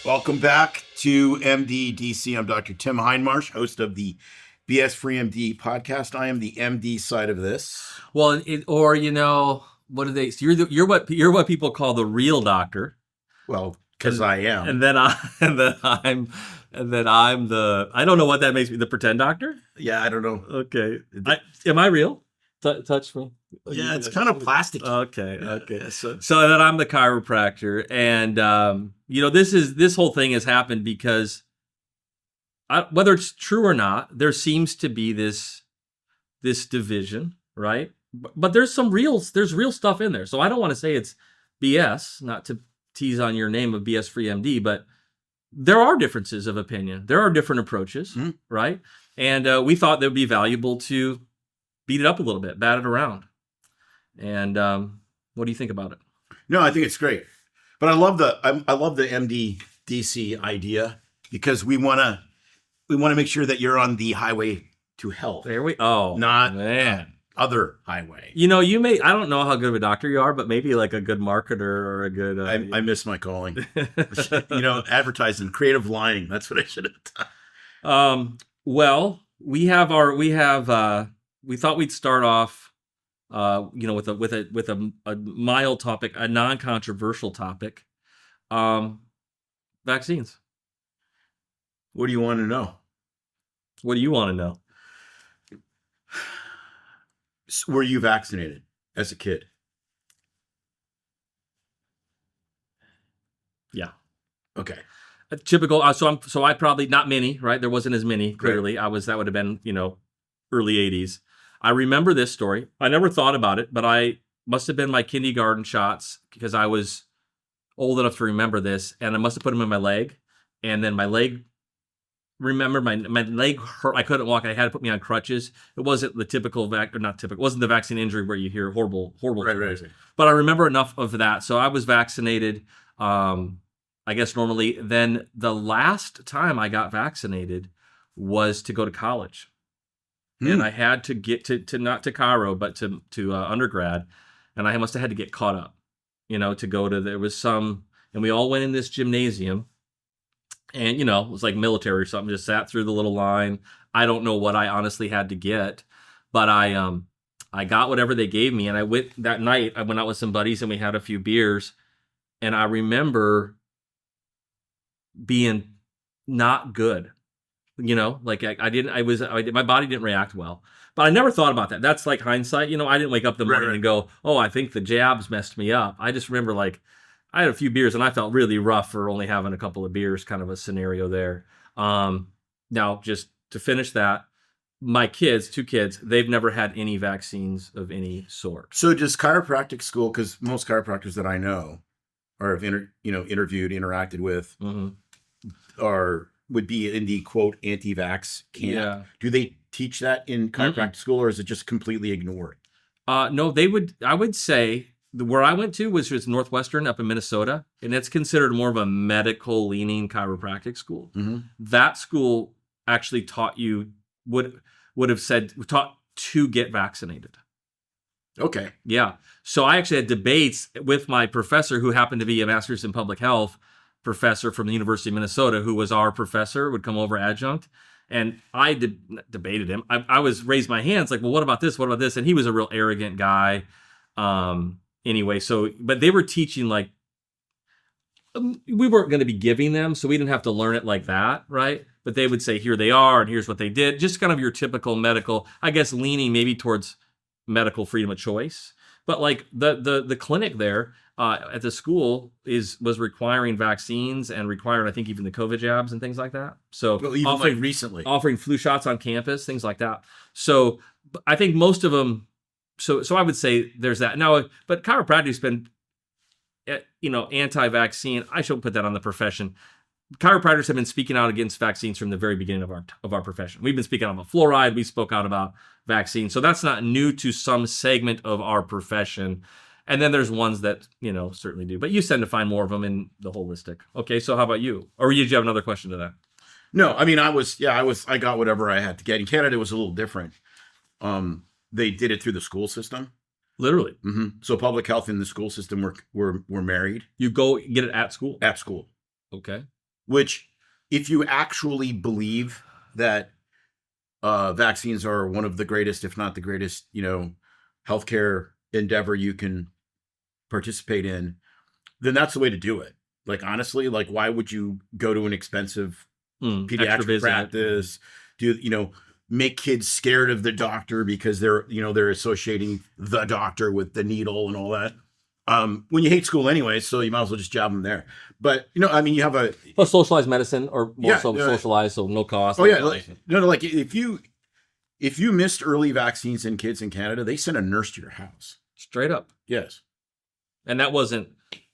Welcome back to MDDC. I'm Dr. Tim Hindmarsh, host of the BS Free MD podcast. I am the MD side of this. Well, what do they? So you're what people call the real doctor. Well, because I am, and then I'm the. I don't know what that makes me. The pretend doctor. Yeah, I don't know. Okay, am I real? Touch me. Yeah, it's kind of plastic. Okay. Yeah, so then I'm the chiropractor, and this whole thing has happened because whether it's true or not, there seems to be this division, right? But there's real stuff in there. So I don't want to say it's BS, not to tease on your name of BS Free MD, but there are differences of opinion. There are different approaches, right? And we thought that would be valuable to beat it up a little bit, bat it around. And what do you think about it? No, I think it's great. But I love the MDDC idea because we want to make sure that you're on the highway to health. Not man. Other highway. I don't know how good of a doctor you are, but maybe like a good marketer or a good. I miss my calling. Advertising, creative lying. That's what I should have done. Well, we thought we'd start off, with a mild topic, a non-controversial topic, vaccines. What do you want to know? What do you want to know? Were you vaccinated as a kid? Yeah. Okay. Typical. So I probably not many, right? There wasn't as many. Clearly, right. That would have been early 80s. I remember this story. I never thought about it, but I must have been my kindergarten shots because I was old enough to remember this, and I must have put them in my leg, and then my leg. Remember, my leg hurt. I couldn't walk. I had to put me on crutches. It wasn't the typical It wasn't the vaccine injury where you hear horrible. Right. But I remember enough of that. So I was vaccinated. I guess normally. Then the last time I got vaccinated was to go to college, and I had to get to not to Cairo, but to undergrad, and I must have had to get caught up, to go to. There was some, and we all went in this gymnasium. And, it was like military or something, just sat through the little line. I don't know what I honestly had to get, but I got whatever they gave me. And I went that night, I went out with some buddies and we had a few beers. And I remember being not good, my body didn't react well, but I never thought about that. That's like hindsight. I didn't wake up the morning and go, oh, I think the jabs messed me up. I just remember I had a few beers and I felt really rough for only having a couple of beers, kind of a scenario there. Now, just to finish that, my kids, 2 kids, they've never had any vaccines of any sort. So does chiropractic school, because most chiropractors that I know or have interviewed, interacted with, would be in the quote anti-vax camp. Yeah. Do they teach that in chiropractic school, or is it just completely ignored? No, they would. I would say where I went to was Northwestern up in Minnesota, and it's considered more of a medical leaning chiropractic school. That school actually taught you taught to get vaccinated. Okay. Yeah. So I actually had debates with my professor, who happened to be a master's in public health professor from the University of Minnesota, who was our professor, would come over adjunct. And I debated him. I was raised my hands like, well, what about this? What about this? And he was a real arrogant guy. Anyway, but they were teaching we weren't going to be giving them, so we didn't have to learn it like that, right? But they would say, here they are, and here's what they did. Just kind of your typical medical, I guess, leaning maybe towards medical freedom of choice. But the clinic there at the school was requiring vaccines and requiring, I think, even the COVID jabs and things like that. So recently offering flu shots on campus, things like that. So I think most of them. So I would say there's that. Now, but chiropractic's been, anti-vaccine. I shouldn't put that on the profession. Chiropractors have been speaking out against vaccines from the very beginning of our profession. We've been speaking out about fluoride. We spoke out about vaccines. So that's not new to some segment of our profession. And then there's ones that, certainly do. But you tend to find more of them in the holistic. Okay, so how about you? Or did you have another question to that? No, I mean, I got whatever I had to get. In Canada, it was a little different. They did it through the school system. Literally. Mm-hmm. So public health and the school system were married. You go get it at school? At school. Okay. which if you actually believe that vaccines are one of the greatest, if not the greatest, healthcare endeavor you can participate in, then that's the way to do it. Like, honestly, like, why would you go to an expensive extra pediatric visit. practice, make kids scared of the doctor because they're associating the doctor with the needle and all that. When you hate school anyway, so you might as well just job them there. But you have a Plus socialized medicine, or more socialized, so no cost. Oh yeah, like if you missed early vaccines in kids in Canada, they sent a nurse to your house. Straight up. Yes. And that wasn't.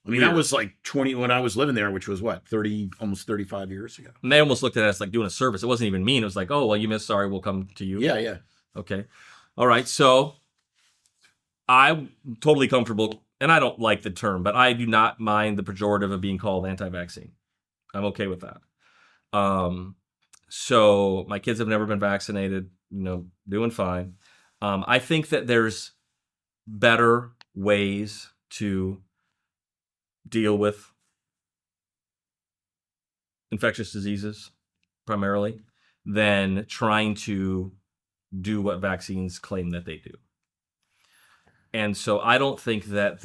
I mean, that was like 20 when I was living there, which was what, 30, almost 35 years ago. And they almost looked at us like doing a service. It wasn't even mean. It was like, oh, well, you missed. Sorry, we'll come to you. Yeah, yeah. Okay. All right. So I'm totally comfortable, and I don't like the term, but I do not mind the pejorative of being called anti-vaccine. I'm okay with that. So my kids have never been vaccinated, doing fine. I think that there's better ways to deal with infectious diseases primarily than trying to do what vaccines claim that they do. And so I don't think that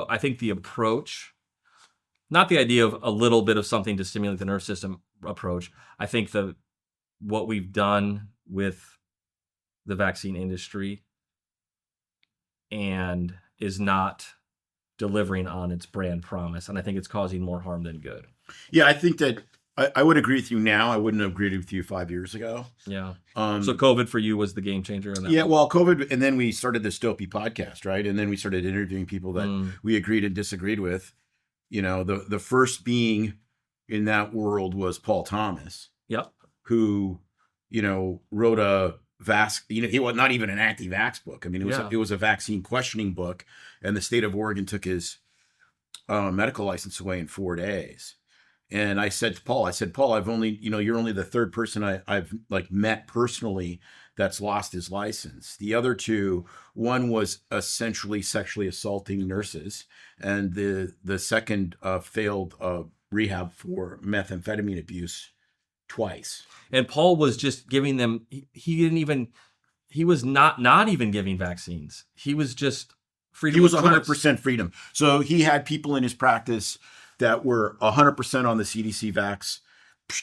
I think the approach, not the idea of a little bit of something to stimulate the nerve system approach. I think what we've done with the vaccine industry and is not delivering on its brand promise. And I think it's causing more harm than good. Yeah, I think that I would agree with you now. I wouldn't have agreed with you 5 years ago. Yeah. So COVID for you was the game changer in that. Yeah, well, COVID, and then we started the Dopey podcast, right? And then we started interviewing people that we agreed and disagreed with. The first being in that world was Paul Thomas. Yep. Who, wrote a he was not even an anti-vax book. I mean, it was a vaccine questioning book, and the state of Oregon took his medical license away in 4 days. And I said to Paul, I've only, you're only the third person I've like met personally that's lost his license. The other two, one was essentially sexually assaulting nurses, and the second failed rehab for methamphetamine abuse twice. And Paul was just giving them, he was not even giving vaccines. He was just freedom. He was 100% freedom. So he had people in his practice that were 100% on the CDC vax.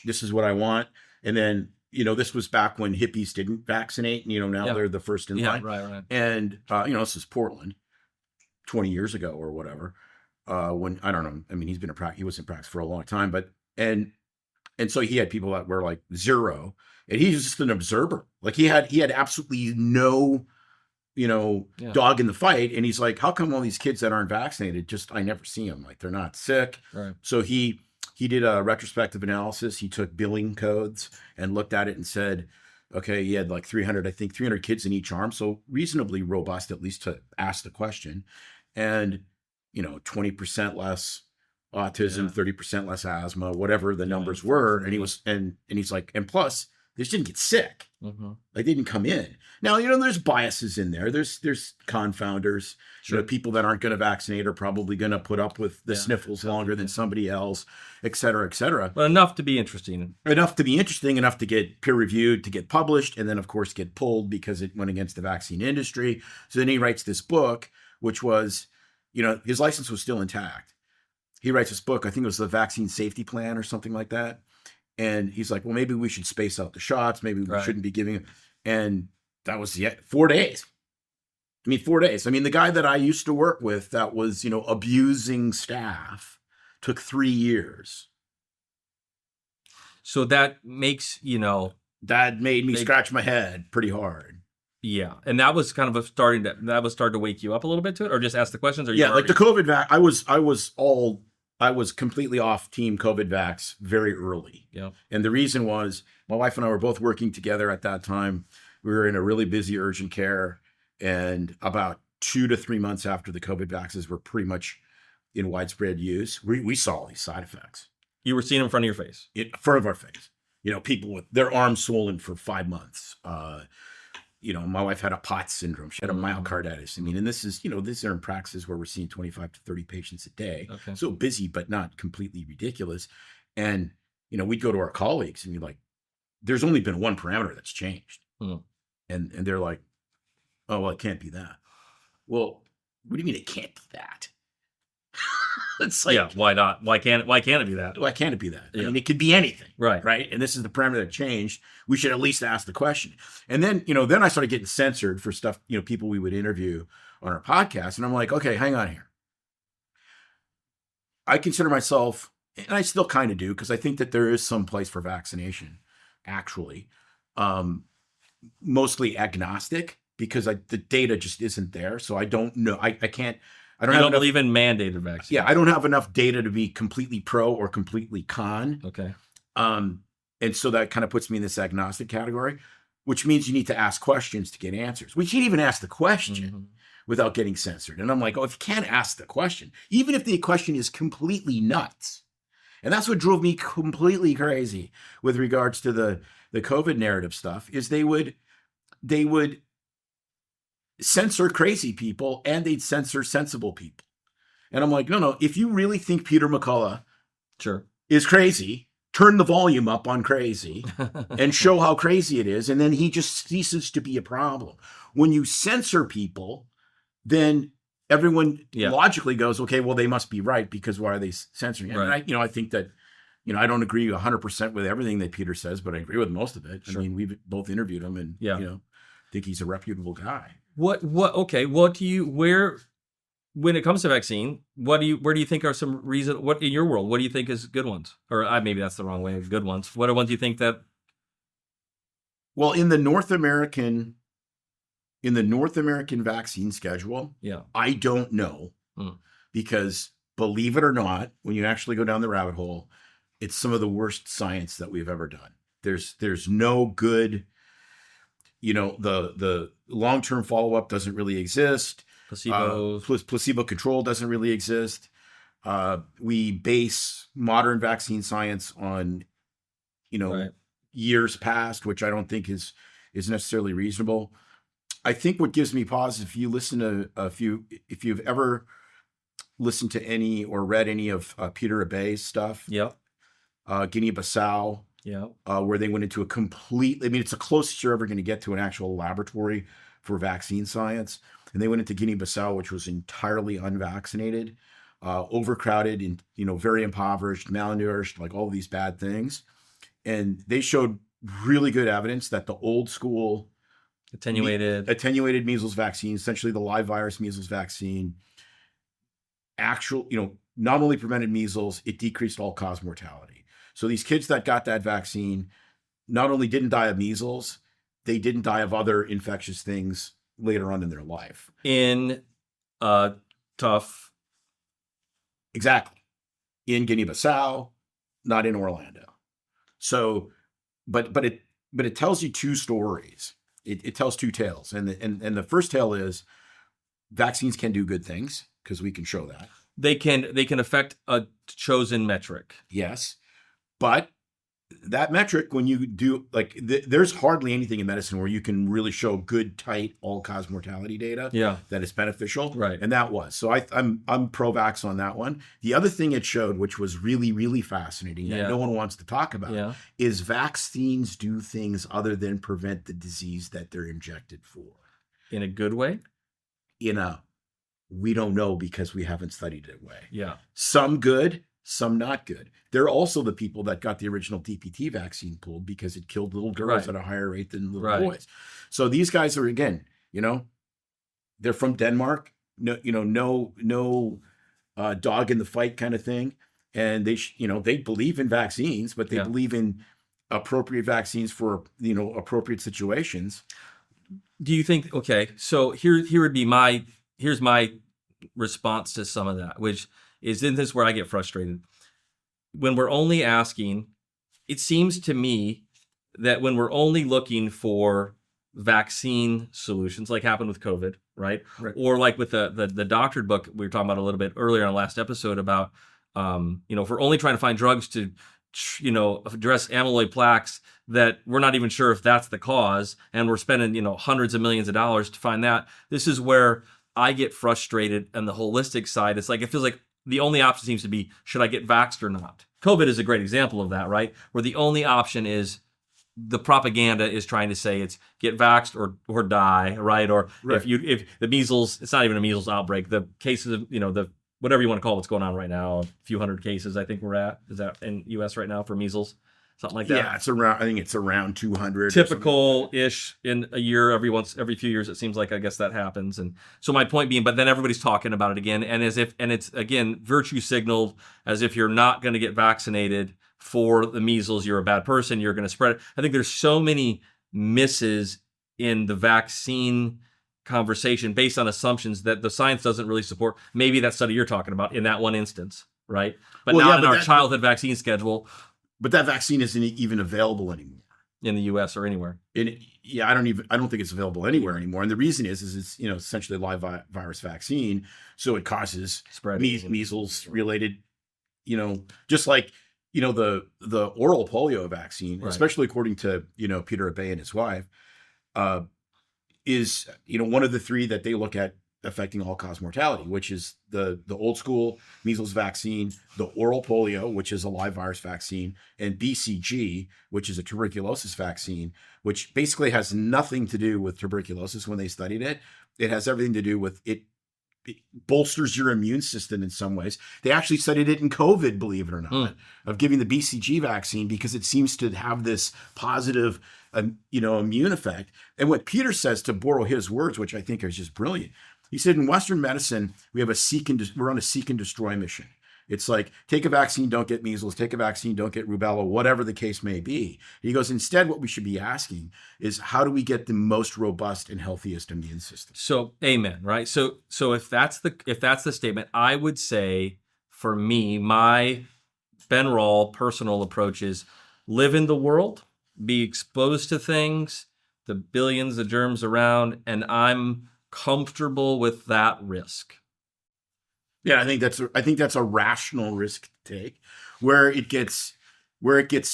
This is what I want. And then, this was back when hippies didn't vaccinate. Now they're the first in line. Right. And, this is Portland 20 years ago or whatever. When, I don't know. I mean, he was in practice for a long time, but, and so he had people that were like zero, and he's just an observer. Like he had absolutely no, dog in the fight. And he's like, how come all these kids that aren't vaccinated, I never see them. Like they're not sick. Right. So he did a retrospective analysis. He took billing codes and looked at it and said, okay, he had like 300 kids in each arm. So reasonably robust, at least to ask the question. And, 20% less autism, 30% less asthma, whatever the numbers were. And he was, and he's like, and plus they just didn't get sick. Mm-hmm. They didn't come in. Now, there's biases in there. There's confounders. Sure. People that aren't going to vaccinate are probably going to put up with the sniffles longer than somebody else, et cetera, et cetera. But enough to be interesting. Enough to get peer reviewed, to get published, and then of course get pulled because it went against the vaccine industry. So then he writes this book, which was, his license was still intact. He writes this book, I think it was the Vaccine Safety Plan or something like that. And he's like, well, maybe we should space out the shots. Maybe we shouldn't be giving it. And that was 4 days. 4 days. The guy that I used to work with that was, abusing staff took 3 years. So that makes, that made me scratch my head pretty hard. Yeah. And that was kind of starting to wake you up a little bit to it, or just ask the questions? Or like the COVID vac, I was completely off team COVID vax very early. Yeah. And the reason was my wife and I were both working together at that time. We were in a really busy urgent care, and about 2 to 3 months after the COVID vaccines were pretty much in widespread use, we saw all these side effects. You were seeing them in front of your face? In front of our face. People with their arms swollen for 5 months. my wife had a POTS syndrome. She had a myocarditis. I mean, and this is, these are in practices where we're seeing 25 to 30 patients a day. Okay. So busy, but not completely ridiculous. And, we'd go to our colleagues and be like, there's only been one parameter that's changed. And they're like, oh, well, it can't be that. Well, what do you mean it can't be that? It's like, yeah, why not? Why can't it be that? Why can't it be that? Yeah. I mean, it could be anything. Right. And this is the parameter that changed. We should at least ask the question. And then, then I started getting censored for stuff, people we would interview on our podcast. And I'm like, okay, hang on here. I consider myself, and I still kind of do, because I think that there is some place for vaccination, actually. Mostly agnostic, because the data just isn't there. So I don't know. I can't. I don't believe in mandated vaccines. Yeah, I don't have enough data to be completely pro or completely con. Okay. And so that kind of puts me in this agnostic category, which means you need to ask questions to get answers. We can't even ask the question without getting censored. And I'm like, oh, if you can't ask the question, even if the question is completely nuts, and that's what drove me completely crazy with regards to the COVID narrative stuff, is they would censor crazy people and they'd censor sensible people. And I'm like, no, if you really think Peter McCullough is crazy, turn the volume up on crazy and show how crazy it is. And then he just ceases to be a problem. When you censor people, then everyone logically goes, okay, well, they must be right, because why are they censoring? Right. And I think that, I don't agree 100% with everything that Peter says, but I agree with most of it. Sure. I mean, we've both interviewed him and, think he's a reputable guy. When it comes to vaccine, where do you think are some reason, what in your world, what do you think is good ones? Or maybe that's the wrong way of good ones. What are ones you think that? Well, in the North American vaccine schedule, I don't know, because believe it or not, when you actually go down the rabbit hole, it's some of the worst science that we've ever done. There's no good, the long-term follow-up doesn't really exist. Placebo control doesn't really exist. We base modern vaccine science on, years past, which I don't think is necessarily reasonable. I think what gives me pause, if you listen to if you've ever listened to any or read any of Peter Abay's stuff, Guinea-Bissau, where they went into it's the closest you're ever going to get to an actual laboratory for vaccine science. And they went into Guinea-Bissau, which was entirely unvaccinated, overcrowded, and very impoverished, malnourished, like all of these bad things. And they showed really good evidence that the old school attenuated measles vaccine, essentially the live virus measles vaccine, not only prevented measles, it decreased all-cause mortality. So these kids that got that vaccine not only didn't die of measles, they didn't die of other infectious things later on in their life. Exactly. In Guinea-Bissau, not in Orlando. So, but it tells you two stories. It tells two tales. And the first tale is vaccines can do good things, because we can show that. They can affect a chosen metric. Yes. But that metric, when you do, there's hardly anything in medicine where you can really show good, tight, all-cause mortality data that is beneficial. Right. And that was. So I'm pro-vax on that one. The other thing it showed, which was really, really fascinating, that no one wants to talk about, is vaccines do things other than prevent the disease that they're injected for. In a good way? We don't know, because we haven't studied it way. Yeah. Some good, some not good. They're also the people that got the original DPT vaccine pulled, because it killed little girls at a higher rate than little boys. So these guys are, again, they're from Denmark, no dog in the fight kind of thing. And they believe in vaccines, but they believe in appropriate vaccines for, appropriate situations. Do you think, okay, so here's my response to some of that, which is, in this where I get frustrated. When we're only asking, it seems to me that when we're only looking for vaccine solutions, like happened with COVID, right? Or like with the doctored book we were talking about a little bit earlier on the last episode about, if we're only trying to find drugs to address amyloid plaques that we're not even sure if that's the cause, and we're spending, hundreds of millions of dollars to find that. This is where I get frustrated. And the holistic side, it's like, it feels like the only option seems to be, should I get vaxxed or not? COVID is a great example of that, right? Where the only option is, the propaganda is trying to say it's get vaxxed or die, right? Or Right. if the measles, it's not even a measles outbreak. The cases of, the whatever you want to call what's going on right now, a few hundred cases I think we're at. Is that in U.S. right now for measles? Something like that. Yeah, I think it's around 200. Typical-ish in a year, every few years, it seems like, I guess that happens. And so my point being, but then everybody's talking about it again, and it's again virtue signaled as if you're not going to get vaccinated for the measles, you're a bad person, you're going to spread it. I think there's so many misses in the vaccine conversation based on assumptions that the science doesn't really support. Maybe that study you're talking about in that one instance, right? But not in our childhood vaccine schedule. But that vaccine isn't even available anymore in the U.S. or anywhere. I don't think it's available anywhere anymore. And the reason is it's essentially a live virus vaccine, so it causes measles related, just like the oral polio vaccine, right, especially according to Peter Abbe and his wife, is one of the three that they look at affecting all-cause mortality, which is the old school measles vaccine, the oral polio, which is a live virus vaccine, and BCG, which is a tuberculosis vaccine, which basically has nothing to do with tuberculosis when they studied it. It has everything to do with it bolsters your immune system in some ways. They actually studied it in COVID, believe it or not, of giving the BCG vaccine because it seems to have this positive, immune effect. And what Peter says, to borrow his words, which I think are just brilliant, he said, in Western medicine, we're on a seek and destroy mission. It's like, take a vaccine, don't get measles, take a vaccine, don't get rubella, whatever the case may be. He goes, instead, what we should be asking is, how do we get the most robust and healthiest immune system? So, amen, right? So if that's the statement, I would say, for me, my Ben Rawl personal approach is live in the world, be exposed to things, the billions of germs around, and I'm comfortable with that risk. Yeah, I think that's a rational risk to take. Where it gets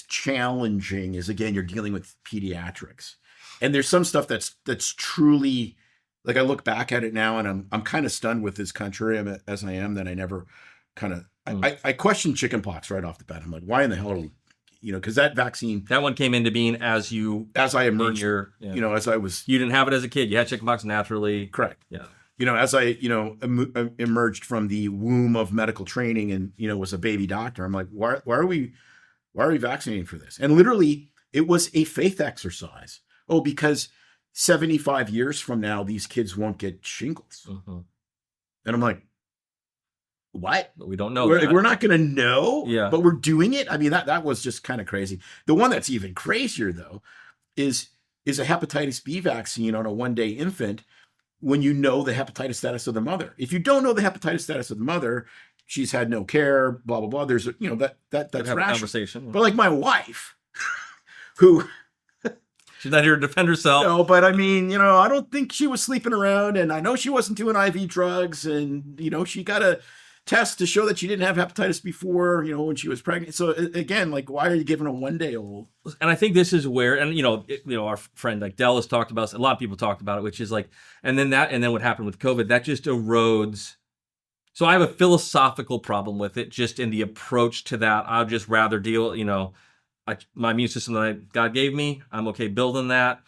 challenging is, again, you're dealing with pediatrics, and there's some stuff that's truly, like, I look back at it now and I'm kind of stunned with this country as I am, that I never kind of I question chickenpox right off the bat. I'm like, why in the hell are we, because that vaccine, that one came into being as I emerged, as I was, you didn't have it as a kid, you had chickenpox naturally, correct? Yeah. As I, emerged from the womb of medical training and, was a baby doctor, I'm like, why are we vaccinating for this? And literally, it was a faith exercise. Oh, because 75 years from now, these kids won't get shingles. Mm-hmm. And I'm like, what? But we don't know. We're not going to know, yeah, but we're doing it. I mean, that was just kind of crazy. The one that's even crazier, though, is a hepatitis B vaccine on a 1-day infant, when you know the hepatitis status of the mother. If you don't know the hepatitis status of the mother, she's had no care, blah, blah, blah. There's, that's rational. Conversation. But like my wife, who... She's not here to defend herself. No, but I mean, I don't think she was sleeping around, and I know she wasn't doing IV drugs, and, she got a test to show that she didn't have hepatitis before, when she was pregnant. So again, like, why are you giving a 1-day-old? And I think this is where, and our friend like Dell has talked about, a lot of people talked about it, which is like, and then what happened with COVID, that just erodes. So I have a philosophical problem with it, just in the approach to that. I'd just rather deal, my immune system that God gave me, I'm okay building that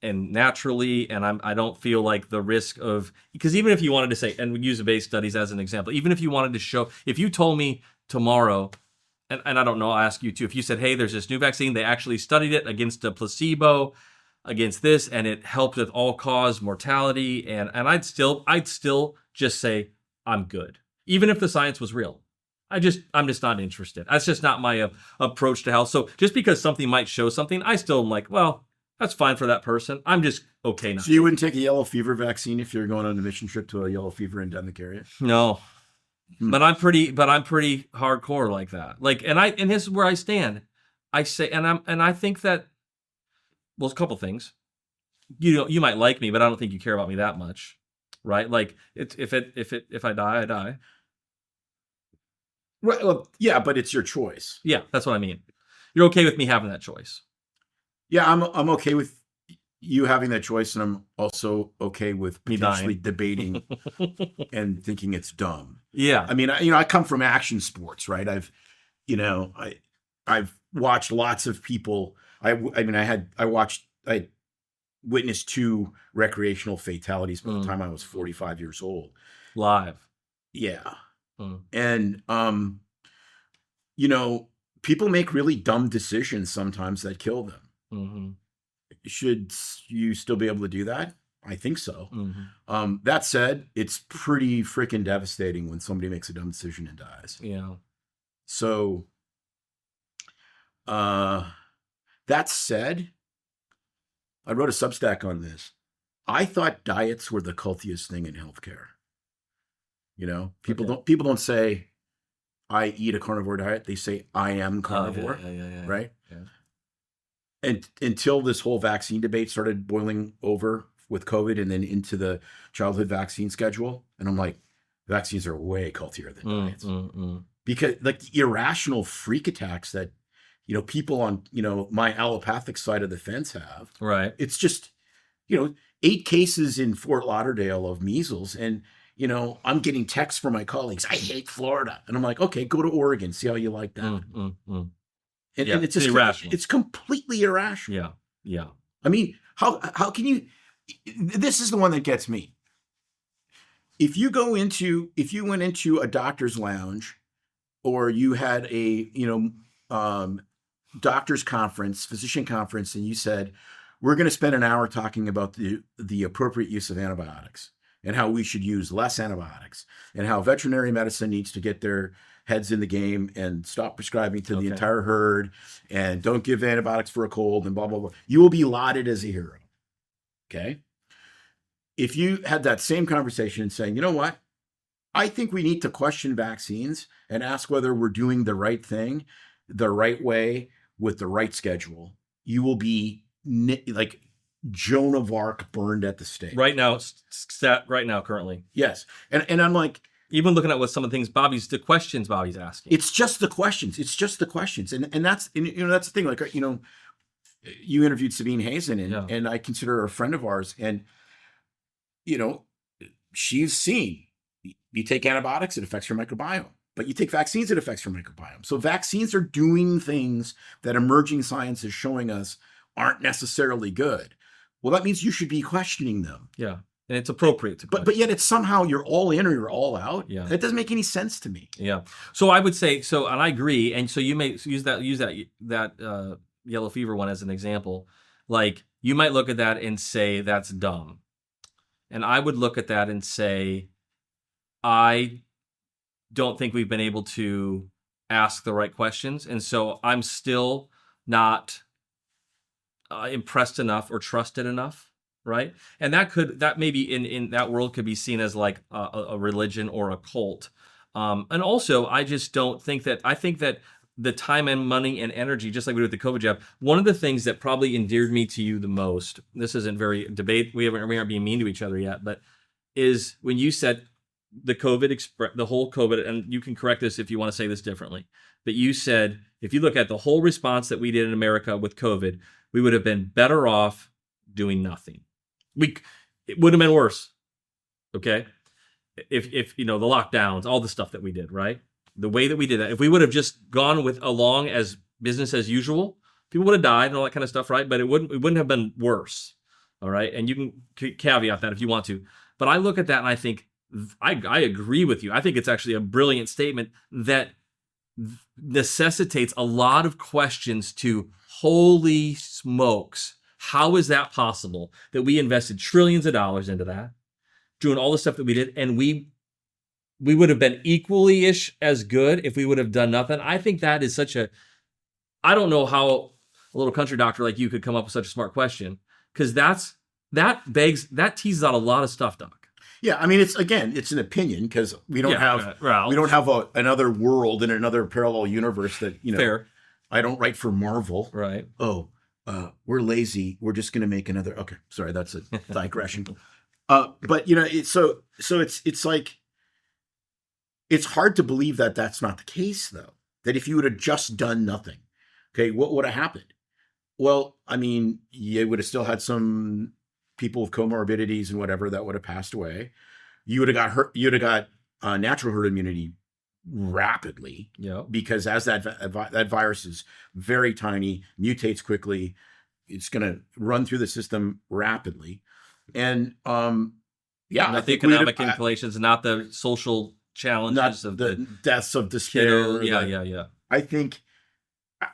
and naturally, and I don't feel like the risk of, because even if you wanted to say, and we use the base studies as an example, even if you wanted to show, if you told me tomorrow, and I don't know, I'll ask you too, if you said, hey, there's this new vaccine, they actually studied it against a placebo, against this, and it helped with all-cause mortality, and I'd still just say, I'm good. Even if the science was real. I'm just not interested. That's just not my approach to health. So just because something might show something, I still am like, well, that's fine for that person. I'm just okay now. So you wouldn't take a yellow fever vaccine if you're going on a mission trip to a yellow fever endemic area? No. But I'm pretty hardcore like that. Like, and this is where I stand. I say, and I think that, well, a couple things. You might like me, but I don't think you care about me that much, right? Like, if I die, I die. Right. Well, yeah, but it's your choice. Yeah, that's what I mean. You're okay with me having that choice. Yeah, I'm okay with you having that choice, and I'm also okay with Me potentially dying. debating and thinking it's dumb. Yeah. I mean, I come from action sports, right? I've watched lots of people. I witnessed 2 recreational fatalities by the time I was 45 years old. Live. Yeah. And people make really dumb decisions sometimes that kill them. Mm-hmm. Should you still be able to do that? I think so. Mm-hmm. That said, it's pretty freaking devastating when somebody makes a dumb decision and dies. Yeah. So, that said, I wrote a Substack on this. I thought diets were the cultiest thing in healthcare. People don't say I eat a carnivore diet. They say I am carnivore, right? Yeah. And until this whole vaccine debate started boiling over with COVID and then into the childhood vaccine schedule, and I'm like, vaccines are way cultier than diets. Because like the irrational freak attacks that people on my allopathic side of the fence have, right? It's just 8 cases in Fort Lauderdale of measles, and I'm getting texts from my colleagues, I hate Florida, and I'm like, okay, go to Oregon, see how you like that. And it's just irrational. It's completely irrational. Yeah. I mean, how can you? This is the one that gets me. If you went into a doctor's lounge, or you had a doctor's conference, physician conference, and you said, we're going to spend an hour talking about the appropriate use of antibiotics and how we should use less antibiotics and how veterinary medicine needs to get their heads in the game and stop prescribing to the entire herd and don't give antibiotics for a cold and blah, blah, blah. You will be lauded as a hero. Okay. If you had that same conversation and saying, you know what? I think we need to question vaccines and ask whether we're doing the right thing, the right way, with the right schedule, you will be like Joan of Arc burned at the stake. Right now, currently. Yes. And I'm like, even looking at what some of the things the questions Bobby's asking. It's just the questions. And that's the thing. Like, you interviewed Sabine Hazen, and I consider her a friend of ours. And, she's seen, you take antibiotics, it affects your microbiome. But you take vaccines, it affects your microbiome. So vaccines are doing things that emerging science is showing us aren't necessarily good. Well, that means you should be questioning them. Yeah. And it's appropriate to question. But yet it's somehow you're all in or you're all out. Yeah. That doesn't make any sense to me. Yeah. So I would say, and I agree. And so you may use that yellow fever one as an example. Like, you might look at that and say, that's dumb. And I would look at that and say, I don't think we've been able to ask the right questions. And so I'm still not impressed enough or trusted enough, right? And that maybe in that world could be seen as like a religion or a cult. And also, I just don't think that, I think that the time and money and energy, just like we do with the COVID jab, one of the things that probably endeared me to you the most, this isn't very debate, we aren't being mean to each other yet, but is when you said the whole COVID, and you can correct this if you want to say this differently, but you said, if you look at the whole response that we did in America with COVID, we would have been better off doing nothing. It would have been worse. Okay. If the lockdowns, all the stuff that we did, right? The way that we did that, if we would have just gone along as business as usual, people would have died and all that kind of stuff, right? But it wouldn't have been worse. All right. And you can caveat that if you want to, but I look at that and I think, I agree with you. I think it's actually a brilliant statement that necessitates a lot of questions to, holy smokes, how is that possible that we invested trillions of dollars into that, doing all the stuff that we did, and we would have been equally-ish as good if we would have done nothing? I think that is I don't know how a little country doctor like you could come up with such a smart question, because that teases out a lot of stuff, Doc. Yeah, I mean, it's an opinion, because we don't have another world in another parallel universe that Fair. I don't write for Marvel. Right. Oh, we're lazy. We're just going to make another. Okay, sorry, that's a digression. But it's like, it's hard to believe that that's not the case, though. That if you would have just done nothing, Okay, what would have happened? Well, I mean, you would have still had some people with comorbidities and whatever that would have passed away. You would have got hurt. You would have got natural herd immunity rapidly. Yeah. Because as that virus is very tiny, mutates quickly, it's going to run through the system rapidly, and yeah, Not I the think economic implications, not the social challenges not of the deaths of despair. Yeah. I think.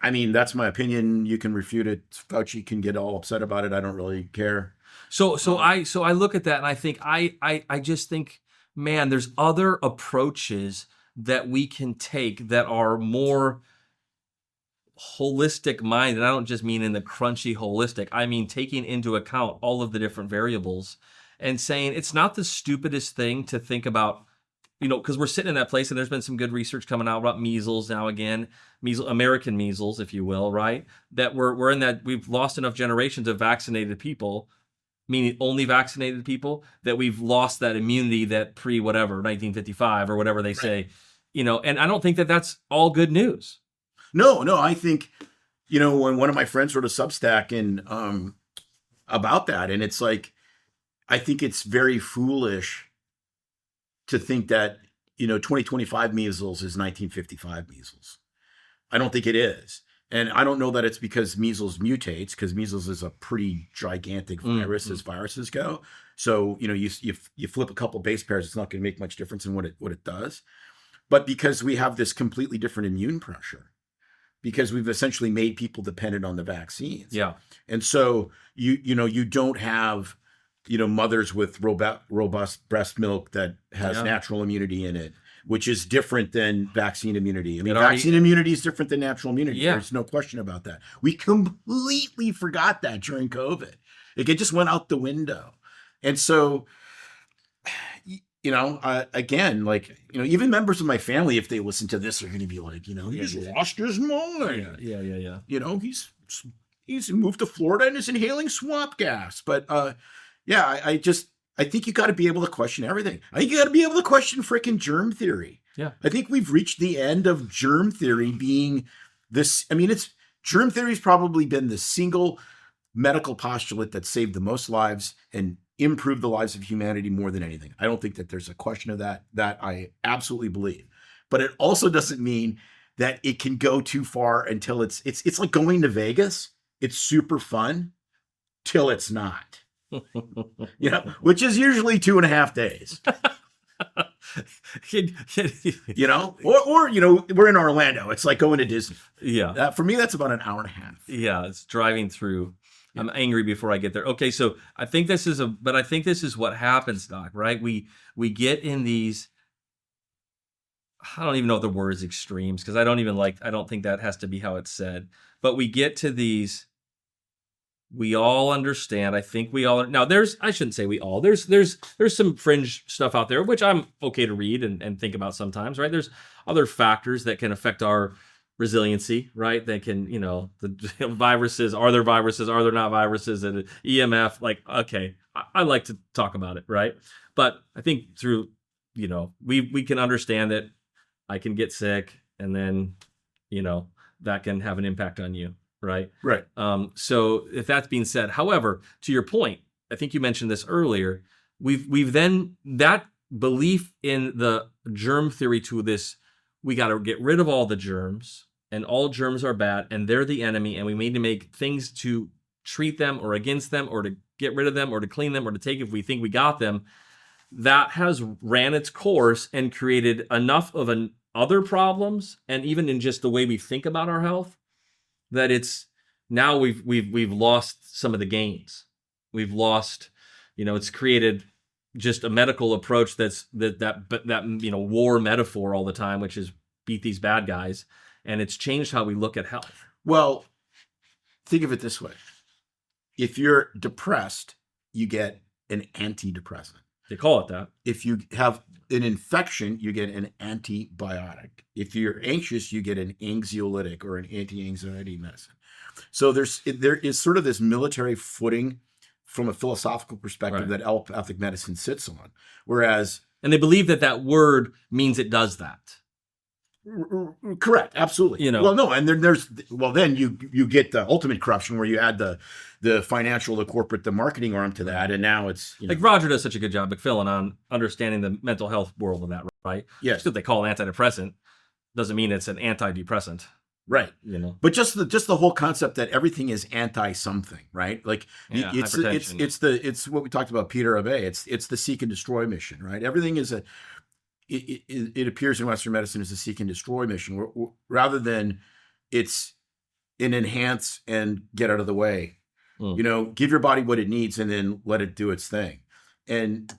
I mean, that's my opinion. You can refute it. Fauci can get all upset about it. I don't really care. So I look at that and I think I just think, man, there's other approaches that we can take that are more holistic minded. I don't just mean in the crunchy holistic. I mean taking into account all of the different variables and saying it's not the stupidest thing to think about, because we're sitting in that place and there's been some good research coming out about measles now again, American measles, if you will, right? That we're in that we've lost enough generations of vaccinated people, meaning only vaccinated people, that we've lost that immunity that pre-whatever, 1955 or whatever they say, and I don't think that that's all good news. No, I think, when one of my friends wrote a Substack and about that, and it's like, I think it's very foolish to think that, 2025 measles is 1955 measles. I don't think it is. And I don't know that it's because measles mutates, because measles is a pretty gigantic virus as viruses go. So, you flip a couple base pairs, it's not going to make much difference in what it does. But because we have this completely different immune pressure, because we've essentially made people dependent on the vaccines. Yeah. And so you don't have, mothers with robust breast milk that has natural immunity in it, which is different than vaccine immunity. I mean, vaccine immunity is different than natural immunity. Yeah. There's no question about that. We completely forgot that during COVID. It just went out the window. And so, again, even members of my family, if they listen to this, are going to be like, he's lost his mind. Yeah. He's moved to Florida and is inhaling swamp gas. But I think you got to be able to question everything. I think you got to be able to question freaking germ theory. Yeah. I think we've reached the end of germ theory being this. I mean, germ theory's probably been the single medical postulate that saved the most lives and improved the lives of humanity more than anything. I don't think that there's a question of that I absolutely believe. But it also doesn't mean that it can go too far until it's like going to Vegas. It's super fun till it's not. Which is usually 2.5 days. Or we're in Orlando. It's like going to Disney. Yeah. For me, that's about an hour and a half. Yeah, it's driving through. Yeah. I'm angry before I get there. Okay, so I think this is what happens, Doc, right? We get in these, I don't even know if the word is extremes, because I don't think that has to be how it's said. But we get to these, we all understand. I think we all, now I shouldn't say we all, there's some fringe stuff out there, which I'm okay to read and think about sometimes, right? There's other factors that can affect our resiliency, right? They can, the viruses, are there viruses? Are there not viruses? And EMF, okay, I like to talk about it, right? But I think through, we can understand that I can get sick and then, that can have an impact on you, right? Right. So if that's being said, however, to your point, I think you mentioned this earlier, we've then, that belief in the germ theory to this, we got to get rid of all the germs, and all germs are bad, and they're the enemy, and we need to make things to treat them or against them or to get rid of them or to clean them or to take if we think we got them. That has ran its course and created enough of other problems, and even in just the way we think about our health, that it's now we've lost some of the gains. We've lost, it's created just a medical approach that's that war metaphor all the time, which is beat these bad guys, and it's changed how we look at health. Well, think of it this way: if you're depressed, you get an antidepressant. They call it that. If you have an infection, you get an antibiotic. If you're anxious, you get an anxiolytic or an anti-anxiety medicine. So there is sort of this military footing from a philosophical perspective that allopathic medicine sits on. Whereas... And they believe that word means it does that. Correct, absolutely. You know, Well, no, and then you get the ultimate corruption where you add the financial, the corporate, the marketing arm to that, and now it's like Roger does such a good job, McFillan, on understanding the mental health world of that, right? Yes. Just because they call it antidepressant doesn't mean it's an antidepressant. Right. You know, but just the whole concept that everything is anti something, right? Like it's what we talked about, Peter Abbe. It's the seek and destroy mission, right? Everything is it appears in Western medicine as a seek and destroy mission, rather than it's an enhance and get out of the way. Give your body what it needs and then let it do its thing. And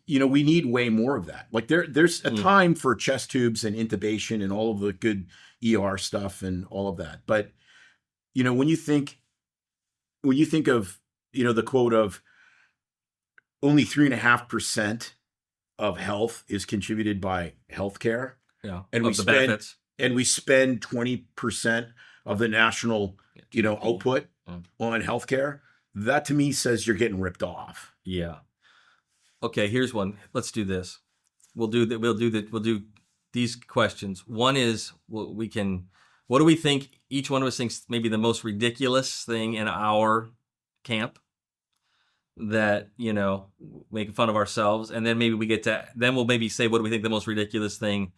we need way more of that. Like there's a time for chest tubes and intubation and all of the good ER stuff and all of that. But when you think of the quote of only 3.5% of health is contributed by healthcare. Yeah. And we spend 20% of the national, output on healthcare. That to me says you're getting ripped off. Yeah. Okay, here's one. Let's do this. We'll do these questions. One is what do we think each one of us thinks maybe the most ridiculous thing in our camp that, making fun of ourselves, and then maybe we'll maybe say what do we think the most ridiculous thing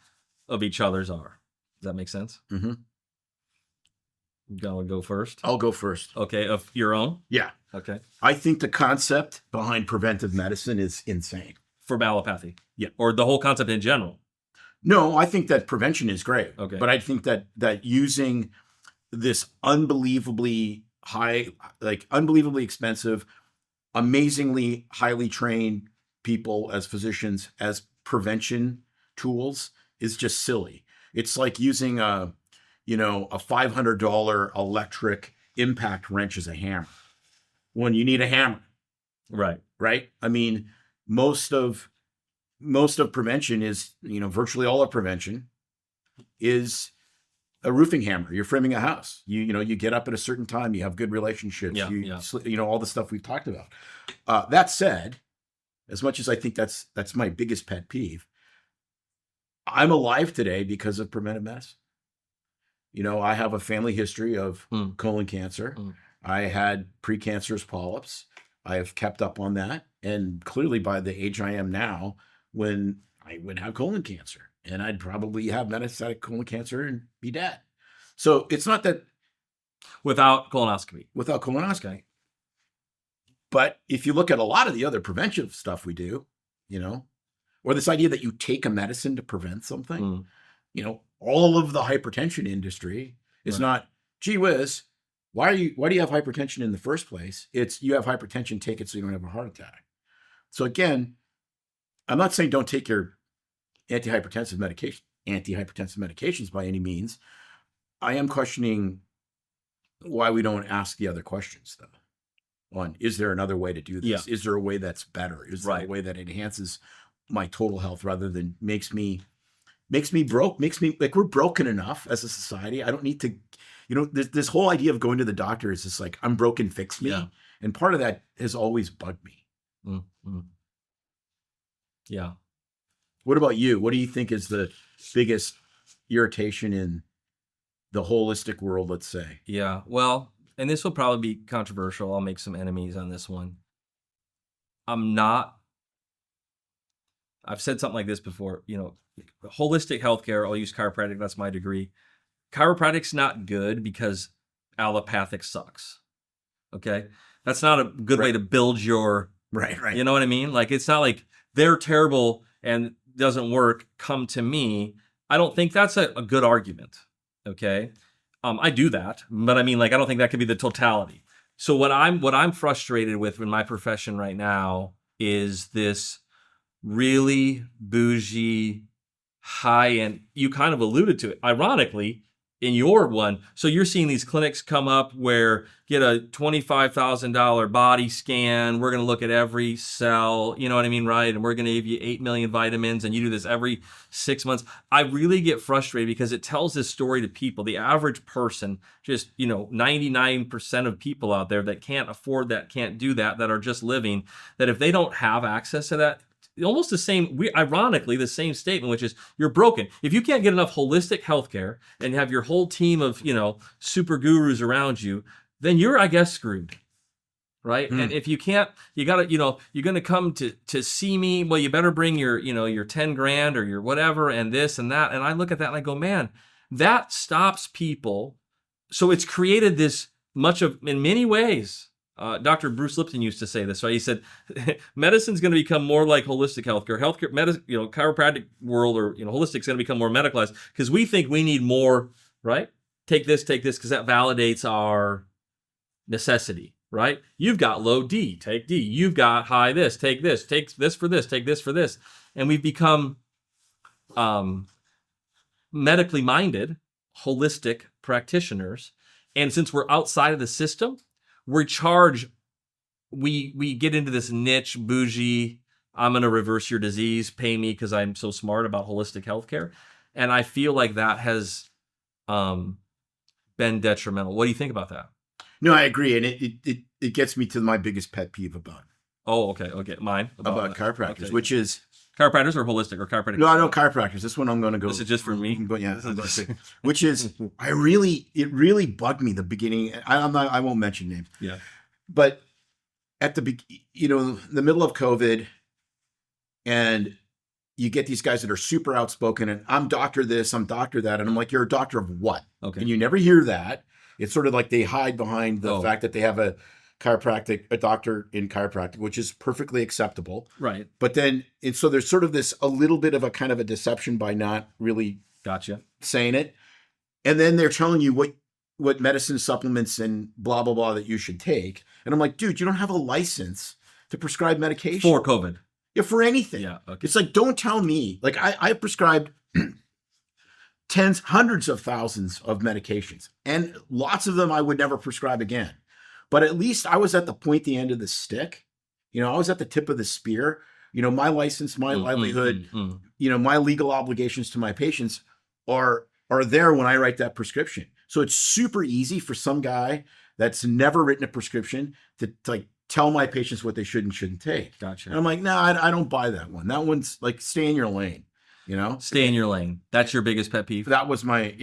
of each other's are. Does that make sense? Mm-hmm. You gonna go first? I'll go first. Okay, of your own? Yeah. Okay. I think the concept behind preventive medicine is insane. For allopathy? Yeah. Or the whole concept in general? No, I think that prevention is great. Okay. But I think that using this unbelievably high, like unbelievably expensive, amazingly highly trained people as physicians as prevention tools is just silly. It's like using a $500 electric impact wrench as a hammer when you need a hammer. Right. Right. I mean, most of prevention is, virtually all of prevention is a roofing hammer. You're framing a house. You get up at a certain time, you have good relationships, all the stuff we've talked about. That said, as much as I think that's my biggest pet peeve, I'm alive today because of preventive medicine. I have a family history of colon cancer. I had precancerous polyps. I have kept up on that. And clearly by the age I am now, when I would have colon cancer, and I'd probably have metastatic colon cancer and be dead. So it's not that... Without colonoscopy. Without colonoscopy. But if you look at a lot of the other preventive stuff we do, or this idea that you take a medicine to prevent something, all of the hypertension industry is not, gee whiz, why do you have hypertension in the first place? It's you have hypertension, take it so you don't have a heart attack. So again, I'm not saying don't take your antihypertensive medications by any means. I am questioning why we don't ask the other questions though. On, is there another way to do this? Yeah. Is there a way that's better? Is there a way that enhances my total health rather than makes me broke, makes me like we're broken enough as a society. I don't need to, this whole idea of going to the doctor is just like, I'm broken, fix me. Yeah. And part of that has always bugged me. Mm-hmm. Yeah. What about you? What do you think is the biggest irritation in the holistic world, let's say? Yeah. Well, and this will probably be controversial. I'll make some enemies on this one. I've said something like this before, holistic healthcare, I'll use chiropractic, that's my degree. Chiropractic's not good because allopathic sucks. Okay? That's not a good way to build your... Right. You know what I mean? Like, it's not like they're terrible and doesn't work, come to me. I don't think that's a good argument. Okay? I do that, but I mean, like, I don't think that could be the totality. So what I'm frustrated with in my profession right now is this really bougie, high-end, you kind of alluded to it, ironically, in your one. So you're seeing these clinics come up where get a $25,000 body scan. We're going to look at every cell, you know what I mean, right? And we're going to give you 8 million vitamins, and you do this every 6 months. I really get frustrated because it tells this story to people. The average person, just, 99% of people out there that can't afford that, can't do that, that are just living, that if they don't have access to that, almost the same, ironically, the same statement, which is you're broken. If you can't get enough holistic healthcare and have your whole team of, super gurus around you, then you're, I guess, screwed. Right. And if you can't, you got to, you're going to come to see me. Well, you better bring your 10 grand or your whatever and this and that. And I look at that and I go, man, that stops people. So it's created this in many ways. Dr. Bruce Lipton used to say this. So he said, medicine's going to become more like holistic healthcare. Chiropractic world or holistic is going to become more medicalized because we think we need more. Right? Take this, because that validates our necessity. Right? You've got low D, take D. You've got high this, take this for this, take this for this. And we've become medically minded, holistic practitioners. And since we're outside of the system, we get into this niche, bougie, I'm going to reverse your disease, pay me because I'm so smart about holistic healthcare. And I feel like that has been detrimental. What do you think about that? No, I agree. And it gets me to my biggest pet peeve about. Oh, okay. Mine? About chiropractors, which is. Chiropractors or holistic or chiropractic? No, I know chiropractors. This one I'm going to go. This is just for me? Which is, it really bugged me the beginning. I won't mention names. Yeah. But at the middle of COVID, and you get these guys that are super outspoken and I'm doctor this, I'm doctor that. And I'm like, you're a doctor of what? Okay. And you never hear that. It's sort of like they hide behind the fact that they have a doctor in chiropractic, which is perfectly acceptable. Right. But then, and so there's sort of a little bit of a kind of a deception by not really saying it. And then they're telling you what medicine supplements and blah, blah, blah that you should take. And I'm like, dude, you don't have a license to prescribe medication. For COVID. Yeah, for anything. Yeah. Okay. It's like, don't tell me. Like I prescribed hundreds of thousands of medications, and lots of them I would never prescribe again. But at least I was at the end of the stick. I was at the tip of the spear. My license, my livelihood, my legal obligations to my patients are there when I write that prescription. So it's super easy for some guy that's never written a prescription to like tell my patients what they should and shouldn't take. Gotcha. And I'm like, no, I don't buy that one. That one's like, stay in your lane. Stay in your lane. That's your biggest pet peeve. That was my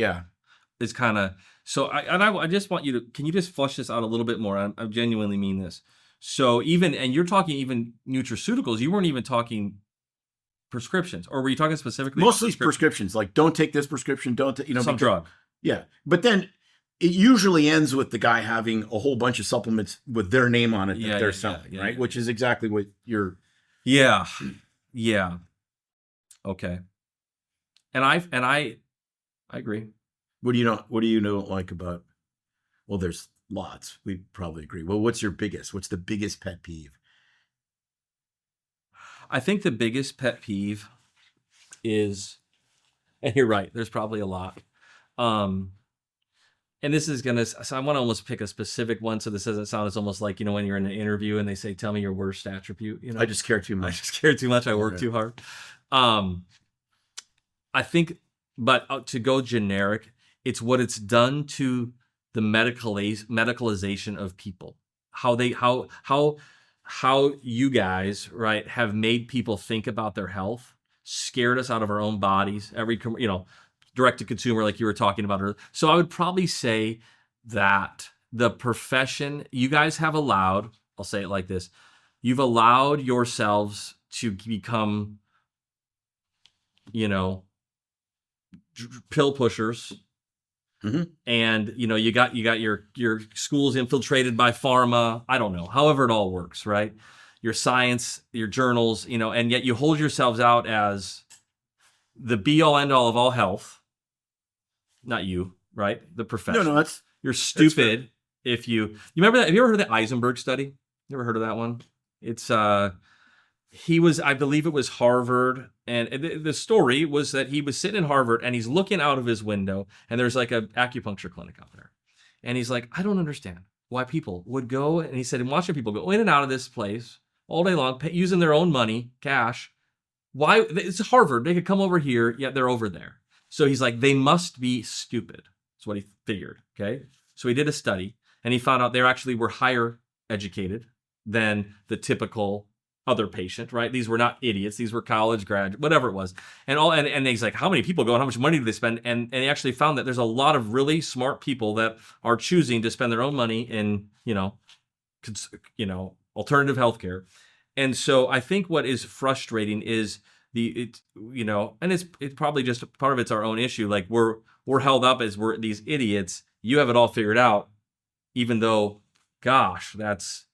It's kind of so. I just want you to. Can you just flesh this out a little bit more? I genuinely mean this. So and you're talking even nutraceuticals. You weren't even talking prescriptions, or were you talking specifically? Mostly prescriptions. Like, don't take this prescription. Don't some drug. Yeah, but then it usually ends with the guy having a whole bunch of supplements with their name on it that they're selling, right? Which is exactly what you're. Yeah. Okay. And I agree. What do you not like about? Well, there's lots. We probably agree. Well, what's the biggest pet peeve? I think the biggest pet peeve is, and you're right, there's probably a lot. And this is so I want to almost pick a specific one so this doesn't sound as almost like, when you're in an interview and they say, tell me your worst attribute. I just care too much. I work too hard. I think, but to go generic, it's what it's done to the medicalization of people. How you guys, right, have made people think about their health, scared us out of our own bodies. Direct to consumer, like you were talking about earlier. So I would probably say that the profession you guys have allowed, I'll say it like this, you've allowed yourselves to become, pill pushers. Mm-hmm. And you got your schools infiltrated by pharma. I don't know, however it all works, right? Your science, your journals, and yet you hold yourselves out as the be all end all of all health. Not you, right? The profession. No, you're stupid if you remember that. Have you ever heard of the Eisenberg study? You ever heard of that one? It's I believe it was Harvard, and the story was that he was sitting in Harvard and he's looking out of his window and there's like an acupuncture clinic out there. And he's like, I don't understand why people would go. And he said, I'm watching people go in and out of this place all day long, using their own money, cash. Why? It's Harvard. They could come over here, yet they're over there. So he's like, they must be stupid. That's what he figured. Okay. So he did a study and he found out they actually were higher educated than the typical other patient, right? These were not idiots. These were college graduates, whatever it was. And he's like, how many people go and how much money do they spend? And he actually found that there's a lot of really smart people that are choosing to spend their own money in, alternative healthcare. And so I think what is frustrating is and it's probably just part of it's our own issue. Like we're held up as we're these idiots. You have it all figured out, even though, gosh, it's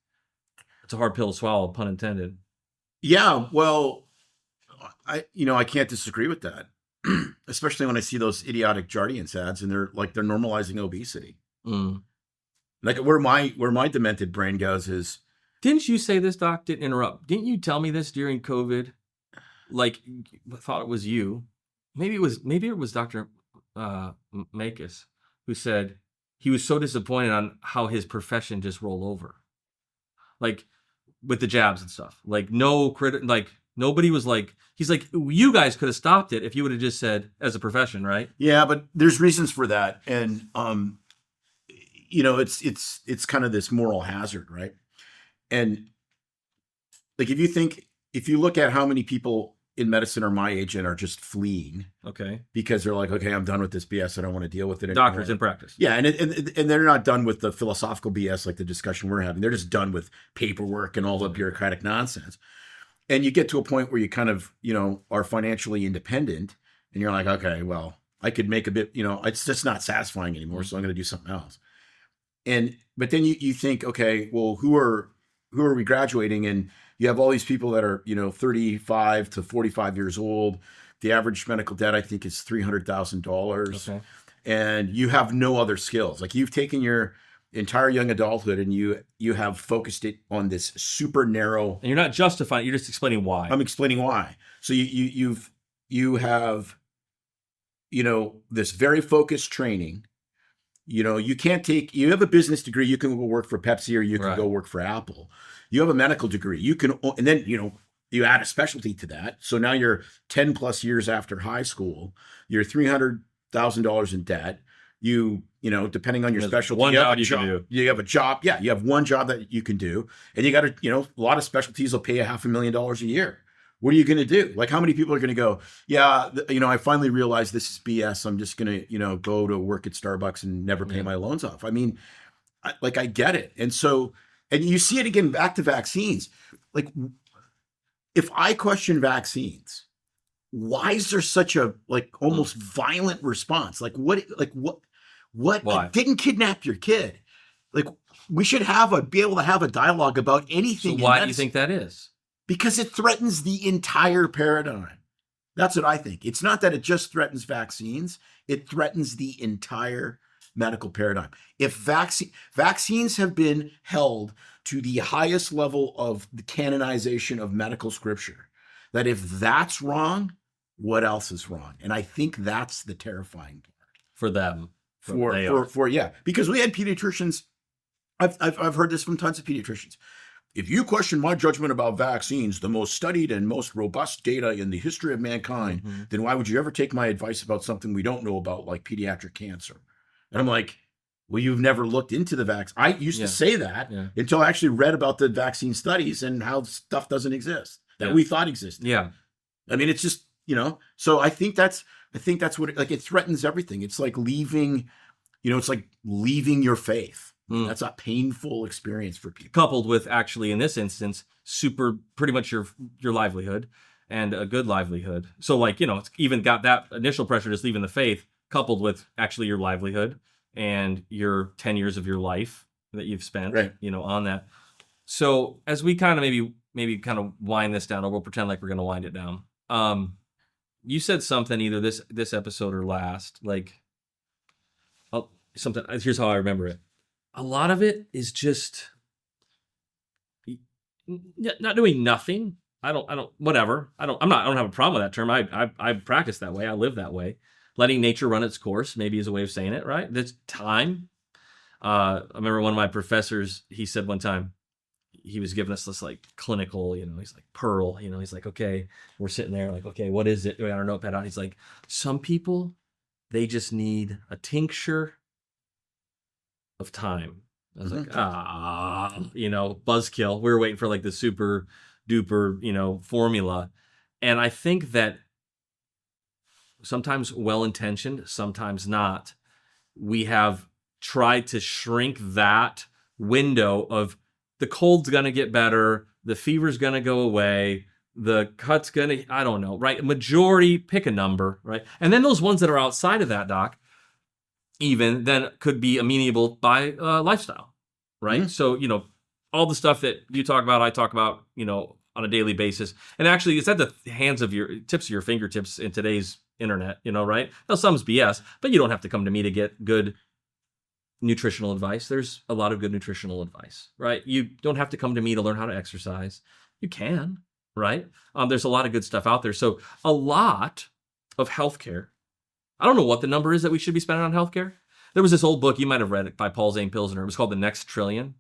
a hard pill to swallow, pun intended. Yeah, well, I can't disagree with that, especially when I see those idiotic Jardiance ads and they're normalizing obesity. Like where my demented brain goes is, didn't you say this, Doc? Didn't interrupt. Didn't you tell me this during COVID? Like, I thought it was you. Maybe it was Dr. Makis who said he was so disappointed on how his profession just rolled over, like with the jabs and stuff. Like nobody was like, he's like, you guys could have stopped it if you would have just said as a profession, right? Yeah, but there's reasons for that, and it's kind of this moral hazard, right? And like if you look at how many people in medicine are my age and are just fleeing, okay, because they're like, okay, I'm done with this BS. I don't want to deal with it anymore. Doctors in practice, yeah, and they're not done with the philosophical BS like the discussion we're having. They're just done with paperwork and all the bureaucratic nonsense. And you get to a point where you kind of are financially independent, and you're like, okay, well, I could make a bit. It's just not satisfying anymore, so I'm going to do something else. But then you think, okay, well, who are we graduating? And you have all these people that are, 35 to 45 years old. The average medical debt, I think, is $300,000. Okay. And you have no other skills. Like you've taken your entire young adulthood and you have focused it on this super narrow. And you're not justifying, you're just explaining why. I'm explaining why. So you have, this very focused training. You have a business degree, you can go work for Pepsi or you can go work for Apple. You have a medical degree, you can, and then, you add a specialty to that. So now you're 10 plus years after high school, you're $300,000 in debt. Depending on your specialty, one job you can do. You have a job. Yeah. You have one job that you can do. And you got to, a lot of specialties will pay you $500,000 a year. What are you going to do? Like how many people are going to go, yeah, I finally realized this is BS. I'm just going to, go to work at Starbucks and never pay my loans off. I mean, I get it. And so, and you see it again back to vaccines. Like if I question vaccines, why is there such a almost violent response? What? Why? I didn't kidnap your kid. Like we should be able to have a dialogue about anything. So why do you think that is? Because it threatens the entire paradigm. That's what I think. It's not that it just threatens vaccines. It threatens the entire medical paradigm. If vaccines have been held to the highest level of the canonization of medical scripture, that if that's wrong, what else is wrong? And I think that's the terrifying part. For them. Because we had pediatricians. I've heard this from tons of pediatricians. If you question my judgment about vaccines, the most studied and most robust data in the history of mankind, then why would you ever take my advice about something we don't know about, like pediatric cancer? And I'm like, well, you've never looked into the vaccine. I used to say that until I actually read about the vaccine studies and how stuff doesn't exist that we thought existed. Yeah. I mean, it's just, so I think that's what it threatens everything. It's like leaving, it's like leaving your faith. That's a painful experience for people. Coupled with actually, in this instance, pretty much your livelihood and a good livelihood. So it's even got that initial pressure just leaving the faith, coupled with actually your livelihood and your 10 years of your life that you've spent, on that. So as we kind of maybe kind of wind this down, or we'll pretend like we're going to wind it down. You said something either this episode or last, something. Here's how I remember it. A lot of it is just not doing nothing. I don't have a problem with that term. I practice that way. I live that way. Letting nature run its course maybe is a way of saying it, right? That's time. I remember one of my professors, he said one time, he was giving us this clinical, he's like, Pearl, he's like, okay, we're sitting there like, okay, what is it? I don't know notepad out. He's like, some people, they just need a tincture of time. I was like, buzzkill. We were waiting for the super duper, formula. And I think that sometimes well-intentioned, sometimes not, we have tried to shrink that window of the cold's going to get better, the fever's going to go away, the cut's going to, I don't know, right? Majority, pick a number, right? And then those ones that are outside of that, doc, even then could be amenable by lifestyle, right? Mm-hmm. So, all the stuff that you talk about, I talk about, on a daily basis. And actually, it's at the tips of your fingertips in today's internet, right? Now, some's BS, but you don't have to come to me to get good nutritional advice. There's a lot of good nutritional advice, right? You don't have to come to me to learn how to exercise. You can, right? There's a lot of good stuff out there. So a lot of healthcare, I don't know what the number is that we should be spending on healthcare. There was this old book, you might have read it, by Paul Zane Pilsner. It was called The Next Trillion.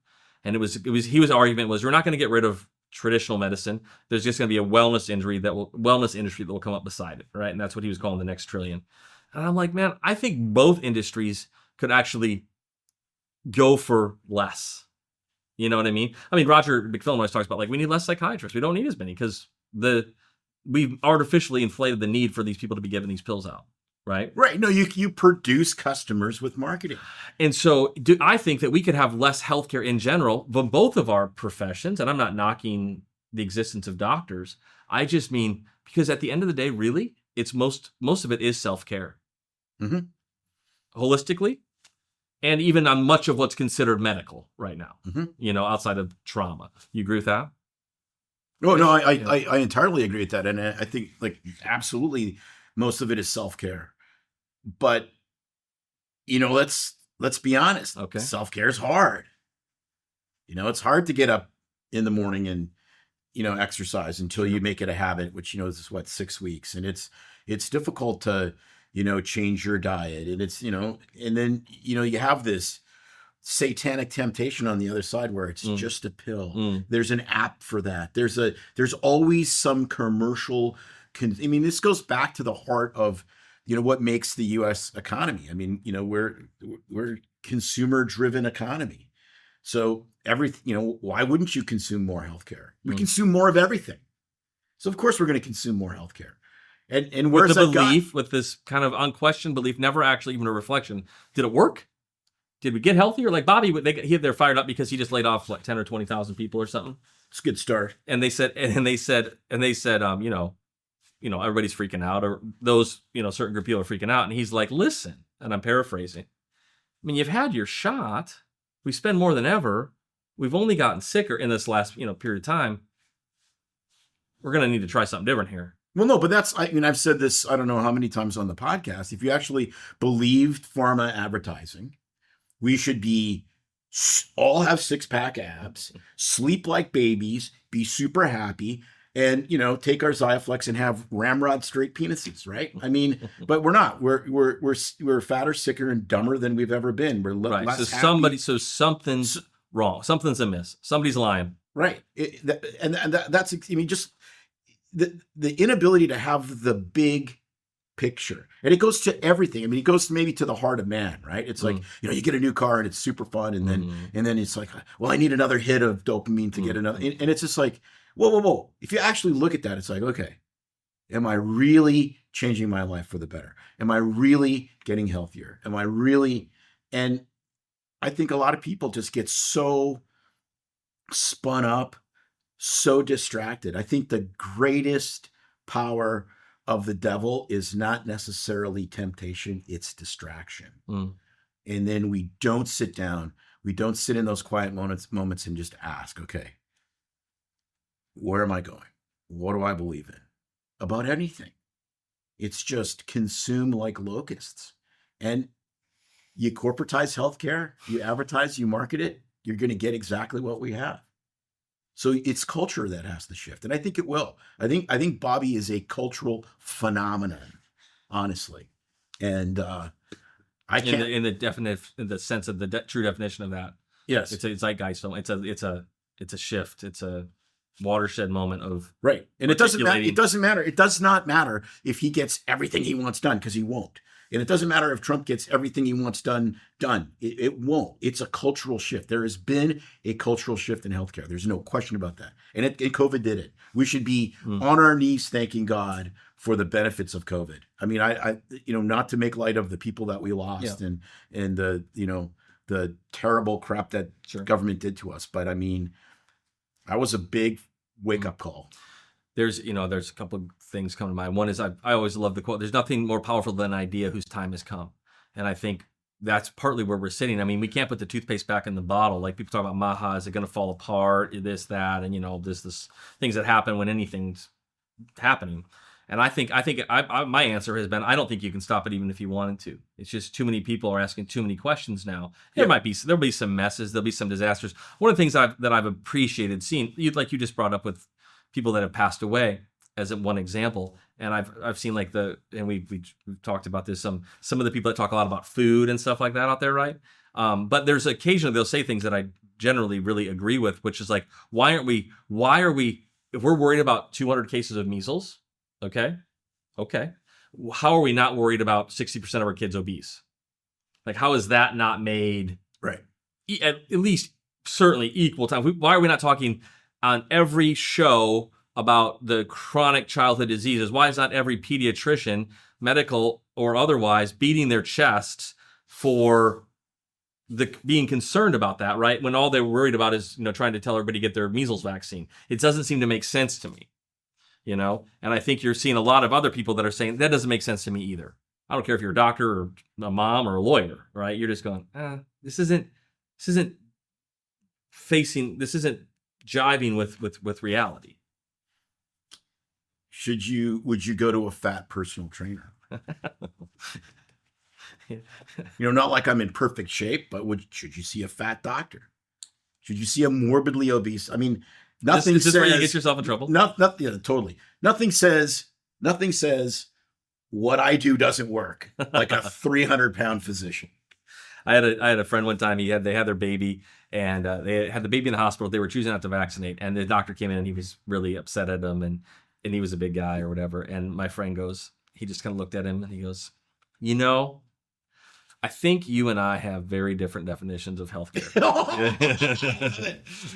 And his argument was, we're not going to get rid of traditional medicine. There's just going to be a wellness industry that will come up beside it, right? And that's what he was calling the next trillion. And I'm like, man, I think both industries could actually go for less. You know what I mean? I mean, Roger McFillin always talks about, like, we need less psychiatrists. We don't need as many because we've artificially inflated the need for these people to be giving these pills out. Right? Right. No, you produce customers with marketing. And so I think that we could have less healthcare in general, but both of our professions, and I'm not knocking the existence of doctors. I just mean, because at the end of the day, really, it's most of it is self-care. Mm-hmm. Holistically, and even on much of what's considered medical right now, outside of trauma. You agree with that? Oh, no, I entirely agree with that. And I think, like, absolutely most of it is self-care. But, let's be honest. Okay. Self-care is hard. It's hard to get up in the morning and, exercise until you make it a habit, which, is 6 weeks. And it's difficult to, change your diet. And it's, and then, you have this satanic temptation on the other side where it's just a pill. There's an app for that. There's always some commercial. This goes back to the heart of, what makes the U.S. economy. I mean, we're consumer-driven economy. So why wouldn't you consume more healthcare? We consume more of everything. So of course we're going to consume more healthcare. And where's with the belief, with this kind of unquestioned belief, never actually even a reflection. Did it work? Did we get healthier? Like Bobby, they're fired up because he just laid off 10 or 20,000 people or something. It's a good start. And they said, everybody's freaking out, or those, certain group of people are freaking out. And he's like, listen, and I'm paraphrasing. I mean, you've had your shot. We spend more than ever. We've only gotten sicker in this last, period of time. We're going to need to try something different here. Well, no, but I've said this, I don't know how many times on the podcast. If you actually believed pharma advertising, we should all have 6-pack abs, sleep like babies, be super happy, and, take our Xiaflex and have ramrod straight penises, right? I mean, but we're not. We're fatter, sicker, and dumber than we've ever been. We're less happy. So something's wrong. Something's amiss. Somebody's lying. Right. That's, just the inability to have the big picture. And it goes to everything. It goes maybe to the heart of man, right? It's like, you get a new car and it's super fun. And then it's like, well, I need another hit of dopamine to get another. And it's just like, whoa. If you actually look at that, it's like, okay, am I really changing my life for the better? Am I really getting healthier? Am I really? And I think a lot of people just get so spun up, so distracted. I think the greatest power of the devil is not necessarily temptation, it's distraction. And then we don't sit down, we don't sit in those quiet moments and just ask, okay, where am I going? What do I believe in? About anything. It's just consume like locusts. And you corporatize healthcare, you advertise, you market it, you're going to get exactly what we have. So it's culture that has to shift. And I think it will. I think Bobby is a cultural phenomenon, honestly. And I can't in the sense of the true definition of that. Yes. It's a zeitgeist. It's a shift. It's a watershed moment of right. And it doesn't matter. It does not matter if he gets everything he wants done, because he won't. And it doesn't matter if Trump gets everything he wants done. It won't. It's a cultural shift. There has been a cultural shift in healthcare. There's no question about that. And COVID did it. We should be on our knees thanking God for the benefits of COVID. I mean, I not to make light of the people that we lost and the, the terrible crap that government did to us. But I mean, that was a big wake-up call. There's a couple of things come to mind. One is I always love the quote, there's nothing more powerful than an idea whose time has come. And I think that's partly where we're sitting. I mean, we can't put the toothpaste back in the bottle. Like people talk about Maha, is it going to fall apart, this, that, and this things that happen when anything's happening. And I think my answer has been, I don't think you can stop it even if you wanted to. It's just too many people are asking too many questions now. There'll be some messes, there'll be some disasters. One of the things that I've appreciated seeing, like you just brought up with people that have passed away as one example, and I've seen and we've talked about this, some of the people that talk a lot about food and stuff like that out there, right? But there's occasionally they'll say things that I generally really agree with, which is like, why are we if we're worried about 200 cases of measles, okay, how are we not worried about 60% of our kids obese? Like, how is that not made right at least certainly equal time? Why are we not talking on every show about the chronic childhood diseases? Why is not every pediatrician, medical or otherwise, beating their chests for being concerned about that, right? When all they're worried about is, trying to tell everybody to get their measles vaccine. It doesn't seem to make sense to me, And I think you're seeing a lot of other people that are saying that doesn't make sense to me either. I don't care if you're a doctor or a mom or a lawyer, right? You're just going, this isn't jiving with reality. Would you go to a fat personal trainer? Not like I'm in perfect shape, but should you see a fat doctor? Should you see a morbidly obese? I mean, nothing is this says where you get yourself in trouble. Totally. Nothing says what I do doesn't work like a 300-pound physician. I had a friend one time. They had their baby, and they had the baby in the hospital. They were choosing not to vaccinate, and the doctor came in and he was really upset at them, and he was a big guy or whatever. And my friend he just kind of looked at him and he goes, I think you and I have very different definitions of healthcare.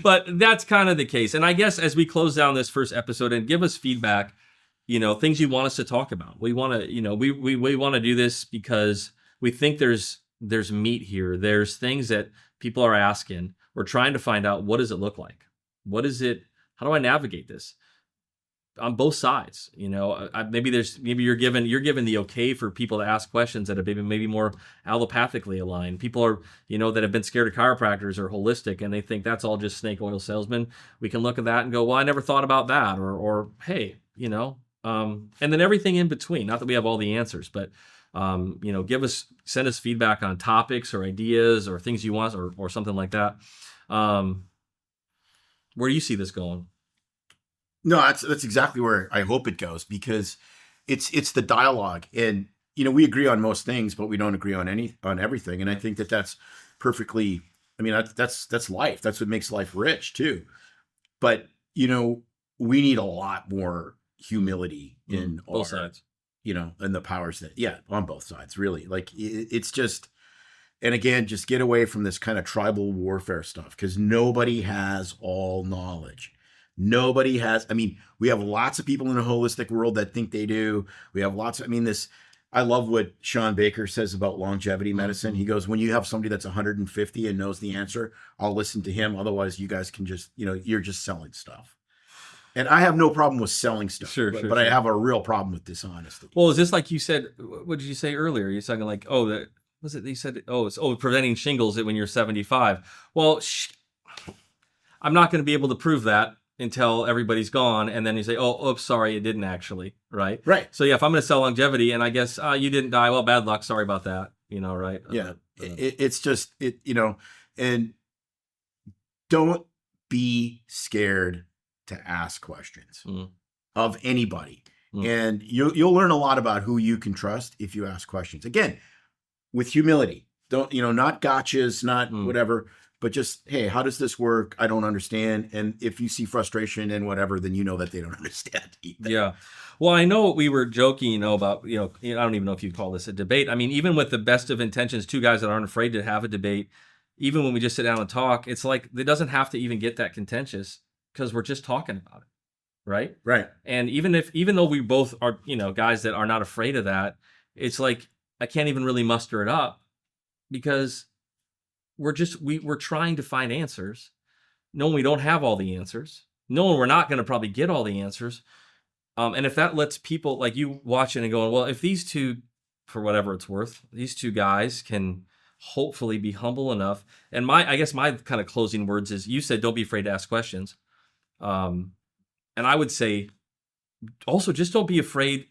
But that's kind of the case. And I guess as we close down this first episode and give us feedback, things you want us to talk about. We want to, we want to do this because we think there's meat here. There's things that people are asking. We're trying to find out, what does it look like? What is it? How do I navigate this? On both sides, maybe you're given the okay for people to ask questions that are maybe more allopathically aligned. People are, that have been scared of chiropractors or holistic, and they think that's all just snake oil salesmen. We can look at that and go, well, I never thought about that, or hey, and then everything in between. Not that we have all the answers, but send us feedback on topics or ideas or things you want or something like that. Where do you see this going? No, that's exactly where I hope it goes, because it's the dialogue, and we agree on most things, but we don't agree on everything. And I think that's perfectly. I mean, that's life. That's what makes life rich too. But we need a lot more humility in both sides. And the powers that on both sides, really. Like it's just, and again, just get away from this kind of tribal warfare stuff, because nobody has all knowledge. Nobody has. I mean, we have lots of people in the holistic world that think they do. We have lots of, I love what Sean Baker says about longevity medicine. He goes, when you have somebody that's 150 and knows the answer, I'll listen to him. Otherwise, you guys can just, you're just selling stuff. And I have no problem with selling stuff, but I have a real problem with dishonesty. Well, is this like you said, what did you say earlier? You're talking like, was it, you said, it's preventing shingles when you're 75. Well, I'm not going to be able to prove that until everybody's gone, and then you say, oops, sorry, it didn't actually, right? Right. So if I'm going to sell longevity, and I guess you didn't die, well, bad luck, sorry about that, right? Yeah, it's just and don't be scared to ask questions of anybody, and you'll learn a lot about who you can trust if you ask questions. Again, with humility, don't not gotchas, not whatever. but just, hey, how does this work? I don't understand. And if you see frustration and whatever, then you know that they don't understand either. Yeah. Well, I know we were joking, about, I don't even know if you'd call this a debate. I mean, even with the best of intentions, two guys that aren't afraid to have a debate, even when we just sit down and talk, it's like it doesn't have to even get that contentious because we're just talking about it. Right. Right. And even though we both are, guys that are not afraid of that, it's like I can't even really muster it up because we're trying to find answers. Knowing we don't have all the answers, knowing we're not going to probably get all the answers. And if that lets people like you watching and going, well, if these two, for whatever it's worth, these two guys can hopefully be humble enough. And I guess my kind of closing words is, you said, don't be afraid to ask questions. And I would say also just don't be afraid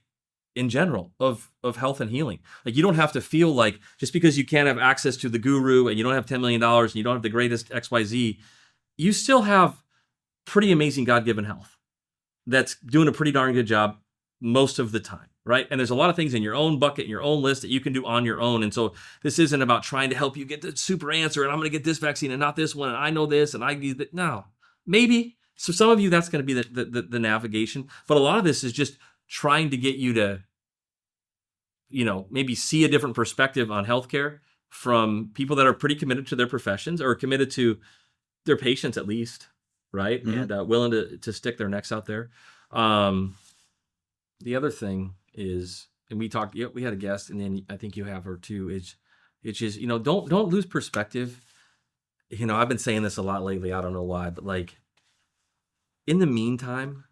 in general of health and healing. Like, you don't have to feel like just because you can't have access to the guru and you don't have $10 million and you don't have the greatest XYZ, you still have pretty amazing God-given health that's doing a pretty darn good job most of the time, right? And there's a lot of things in your own bucket, in your own list that you can do on your own. And so this isn't about trying to help you get the super answer and I'm going to get this vaccine and not this one and I know this and I use that. No, maybe. So some of you, that's going to be the navigation. But a lot of this is just trying to get you to, maybe see a different perspective on healthcare from people that are pretty committed to their professions or committed to their patients at least, right? Mm-hmm. And willing to stick their necks out there. The other thing is, and we had a guest, and then I think you have her too, it's just, don't lose perspective. I've been saying this a lot lately. I don't know why, but like, in the meantime,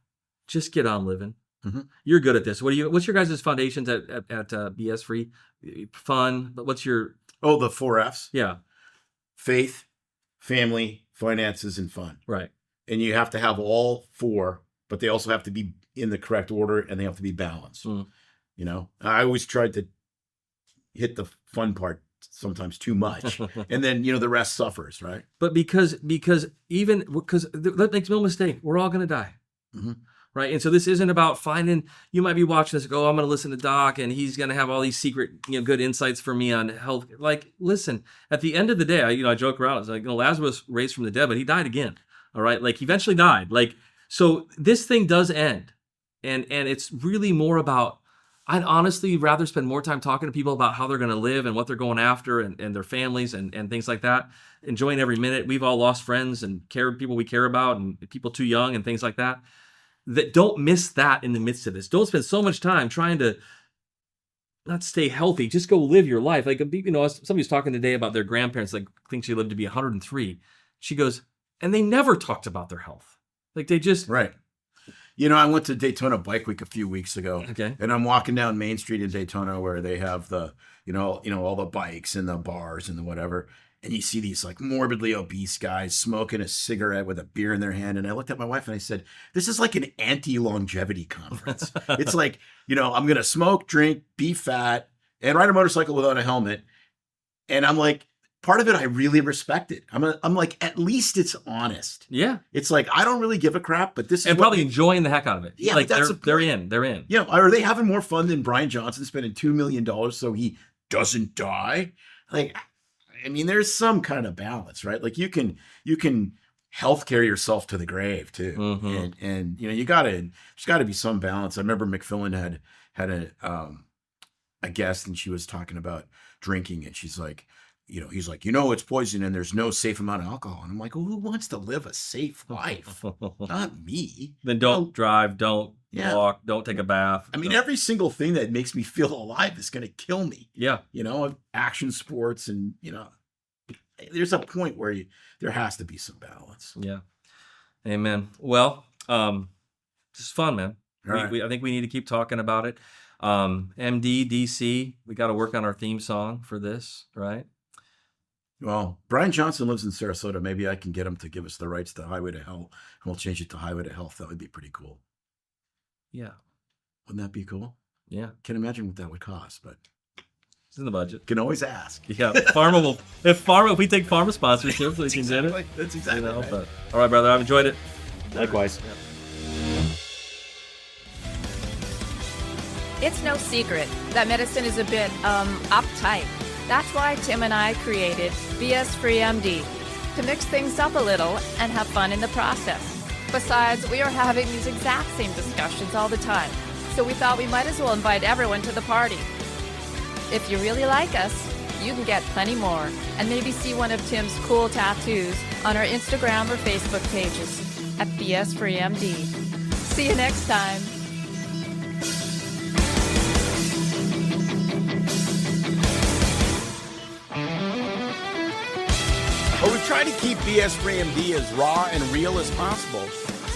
just get on living. Mm-hmm. You're good at this. What's your guys' foundations at BS Free? Fun, but what's your... Oh, the 4 Fs? Yeah. Faith, family, finances, and fun. Right. And you have to have all 4, but they also have to be in the correct order and they have to be balanced. I always tried to hit the fun part sometimes too much, and then the rest suffers, right? But because let make no mistake, we're all going to die. Mm-hmm. Right. And so this isn't about you might be watching this and go, oh, I'm going to listen to Doc and he's going to have all these secret, good insights for me on health. Like, listen, at the end of the day, I joke around. It's like, Lazarus raised from the dead, but he died again. All right. Like, he eventually died. Like, so this thing does end. And it's really more about, I'd honestly rather spend more time talking to people about how they're going to live and what they're going after and their families and things like that. Enjoying every minute. We've all lost friends and people we care about and people too young and things like that. That don't miss that in the midst of this. Don't spend so much time trying to not stay healthy. Just go live your life. Like, somebody was talking today about their grandparents, like, think she lived to be 103. She goes, and they never talked about their health. Like, they just... Right. I went to Daytona Bike Week a few weeks ago. Okay. And I'm walking down Main Street in Daytona where they have the, all the bikes and the bars and the whatever. And you see these like morbidly obese guys smoking a cigarette with a beer in their hand. And I looked at my wife and I said, this is like an anti-longevity conference. It's like, I'm going to smoke, drink, be fat, and ride a motorcycle without a helmet. And I'm like, part of it I really respect it. I'm like, at least it's honest. Yeah. It's like, I don't really give a crap, but this is and probably enjoying the heck out of it. Yeah, like that's they're in. Yeah. Are they having more fun than Brian Johnson spending $2 million so he doesn't die? Like, I mean, there's some kind of balance, right? Like you can healthcare yourself to the grave too. Mm-hmm. And there's gotta be some balance. I remember McFillin had a guest and she was talking about drinking and she's like, he's like, it's poison and there's no safe amount of alcohol. And I'm like, well, who wants to live a safe life? Not me. Then don't drive, don't walk, don't take a bath. I mean, every single thing that makes me feel alive is going to kill me. Yeah. Action sports and, there's a point where there has to be some balance. Yeah. Amen. Well, this is fun, man. Right. I think we need to keep talking about it. MDDC, we got to work on our theme song for this, right? Well, Brian Johnson lives in Sarasota. Maybe I can get him to give us the rights to Highway to Hell, and we'll change it to Highway to Health. That would be pretty cool. Yeah. Wouldn't that be cool? Yeah. Can't imagine what that would cost, but it's in the budget. Can always ask. Yeah. If we take pharma sponsorships, we can get it. That's exactly right. But, all right, brother. I've enjoyed it. Likewise. Yeah. It's no secret that medicine is a bit uptight. That's why Tim and I created BS Free MD. to mix things up a little and have fun in the process. Besides, we are having these exact same discussions all the time, so we thought we might as well invite everyone to the party. If you really like us, you can get plenty more and maybe see one of Tim's cool tattoos on our Instagram or Facebook pages at BS3MD. See you next time. But we try to keep BS3MD as raw and real as possible.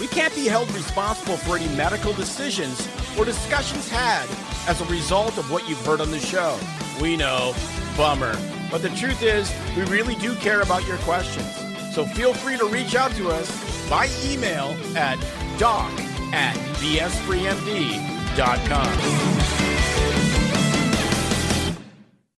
We can't be held responsible for any medical decisions or discussions had as a result of what you've heard on the show. We know, bummer. But the truth is, we really do care about your questions. So feel free to reach out to us by email at doc@bs3md.com.